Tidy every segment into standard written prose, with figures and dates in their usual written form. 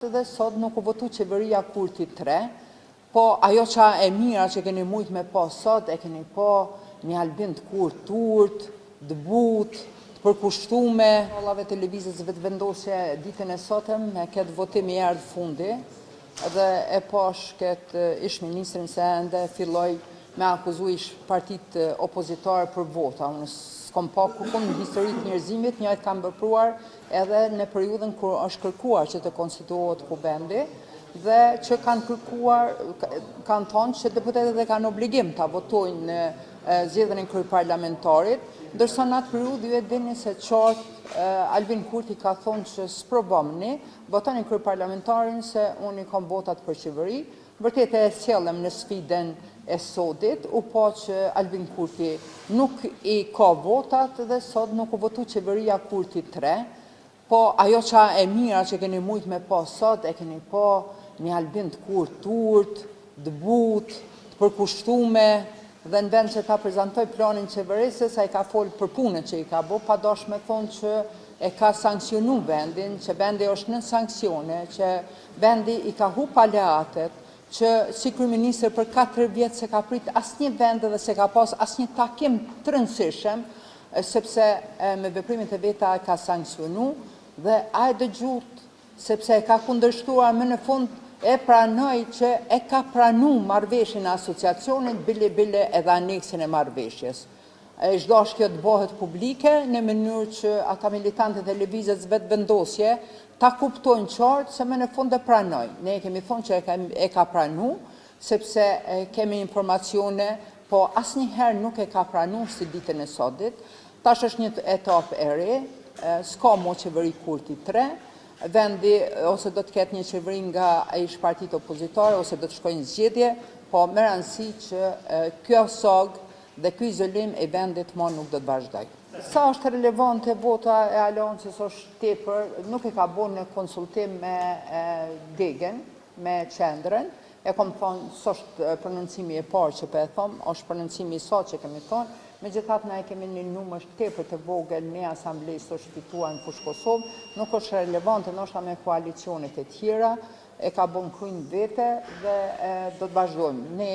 Dhe sot nuk u votu qeveria Kurti 3, po ajo qa e mira që keni mujt me po sot, e keni po një Albin të kurturt, të but, të përkushtume. Ollave televizës vetëvendosje ditën e sotëm me këtë votim i erdhë fundi, dhe e posh këtë ish ministrin se ende filloj me akuzu ish partit opozitare për vota. Unë s'kom pa kukun në historitë njerëzimit, njëjtë kam bërpruar edhe në periudhën kur është kërkuar që të konstituohet kuvendi, dhe që kanë kërkuar, kanë thonë që deputetët e kanë obligim të votojnë në zgjedhjen e kryeparlamentarit, ndërsa në atë periudhë ju e dini se qartë Albin Kurti ka thonë që s'probomni, votoni kryeparlamentarin se unë i kam votat për qeveri. Vërtet e sjellëm në sfiden e sodit, u po që Albin Kurti nuk i ka votat dhe sot nuk u votu qeveria Kurti 3, po ajo qa e mira që keni mujt me po sot, e keni po një Albin të kurturt, të but, të përkushtume, dhe në vend që ta prezentoj planin qeverisës, a i ka folë për punën që i ka bo, pa dosh me thonë që e ka sankcionu vendin, që vendi është në sankcione, që vendi i ka hu aleatet, që si kryeministër për 4 vjetë se ka prit asnjë vend dhe se ka pas asnjë takim të rëndësishëm, sepse me veprimet e veta e ka sankcionu, dhe a e dëgjut, sepse e ka kundërshtuar më në fund e pranoj që e ka pranu marrëveshjen e asociacionit, bile edhe aneksin e marrëveshjes. Çdo është kjo të bëhet publike në mënyrë që ata militantët e lëvizjes vetëvendosje ta kuptojnë qartë se më në fund e pranoj. Ne kemi thonë që e ka pranu, sepse kemi informacione, po asnjëherë nuk e ka pranu si ditën e sodit. Tash është një etapë e re, s'ka mo qeveri Kurti 3, vendi ose do të ketë një qeveri nga ish partit opozitare, ose do të shkojnë zgjedhje, po me rëndësi që kjo sog dhe ky izolim e vendit më nuk do të vazhdoj. Sa është relevante vota e aleancës është tepër, nuk e ka bërë në konsultim me Degen, me qendrën, e kom thonë, s'është prononcimi e parë që për e thonë, është prononcimi i sot që kemi thonë, megjithatë na e kemi një numër tepër të vogël në asamblejë së shpituar në fushë Kosovë, nuk është relevante ndoshta me koalicionet e tjera, e ka bën kryen vete dhe do të vazhdojmë. Ne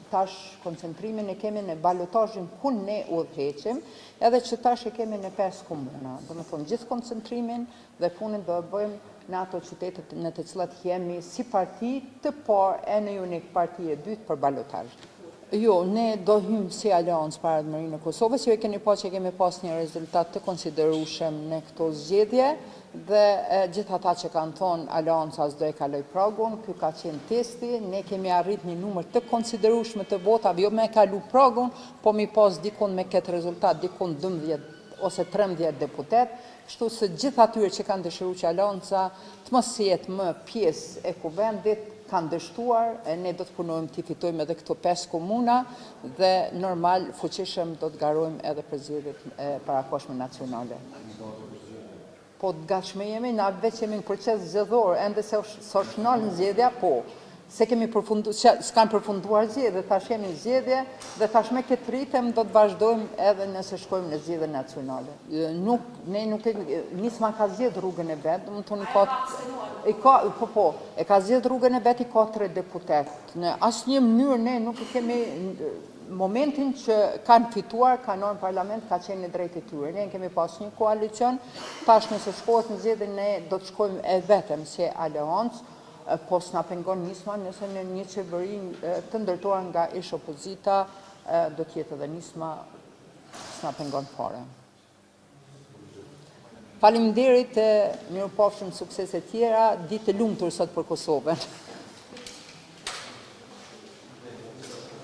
tash koncentrimin e kemi në balotazhin ku ne udhëheqim, edhe që tash e kemi në 5 komuna. Do të thonë gjithë koncentrimin dhe punën do e bëjmë në ato qytetet në të cilat jemi si parti të parë e në unik parti e dytë për balotazh. Jo, ne do hymë si aleancë para Admërinë e Kosovës, ju e keni pa që kemi pas një rezultat të konsiderueshëm në këto zgjedhje, dhe gjithë ata që kanë thonë aleanca s'do e kaloj pragun, ky ka qenë testi, ne kemi arrit një numër të konsiderueshëm të votave, jo me kalu pragun, po mi pas dikun me këtë rezultat, dikun 12 ose 13 deputet, kështu se gjithë atyre që kanë dëshiruar që aleanca të mos jetë më pjesë e kuvendit, kanë dështuar, ne do të punojmë të fitojmë edhe këto 5 komuna dhe normal fuqishëm do të garojmë edhe për zgjedhjet e parakohshme nacionale. Po të gatshme jemi, na veç jemi në proces zgjedhor, ende se është nalë në zgjedhja, po. Se kemi s'kanë përfunduar zgjedhje, tash jemi në zgjedhje dhe tash me këtë ritëm do të vazhdojmë edhe nëse shkojmë në zgjedhje nacionale. Nisma ka zgjedh rrugën e vet, do të thonë e ka zgjedh rrugën e vet, i ka 3 deputet. Në asnjë mënyrë ne nuk kemi momentin që kanë fituar, kanë në parlament, ka qenë në drejtë e tyre. Ne kemi pas një koalicion, tash nëse shkohet në zgjedhje ne do të shkojmë e vetëm si aleancë, po s'na pengon nisma nëse në një qeveri të ndërtuar nga ish opozita do t'jetë edhe nisma, s'na pengon fare. Faleminderit, mirupafshim, sukses e tjera, ditë e lumtur sot për Kosovën.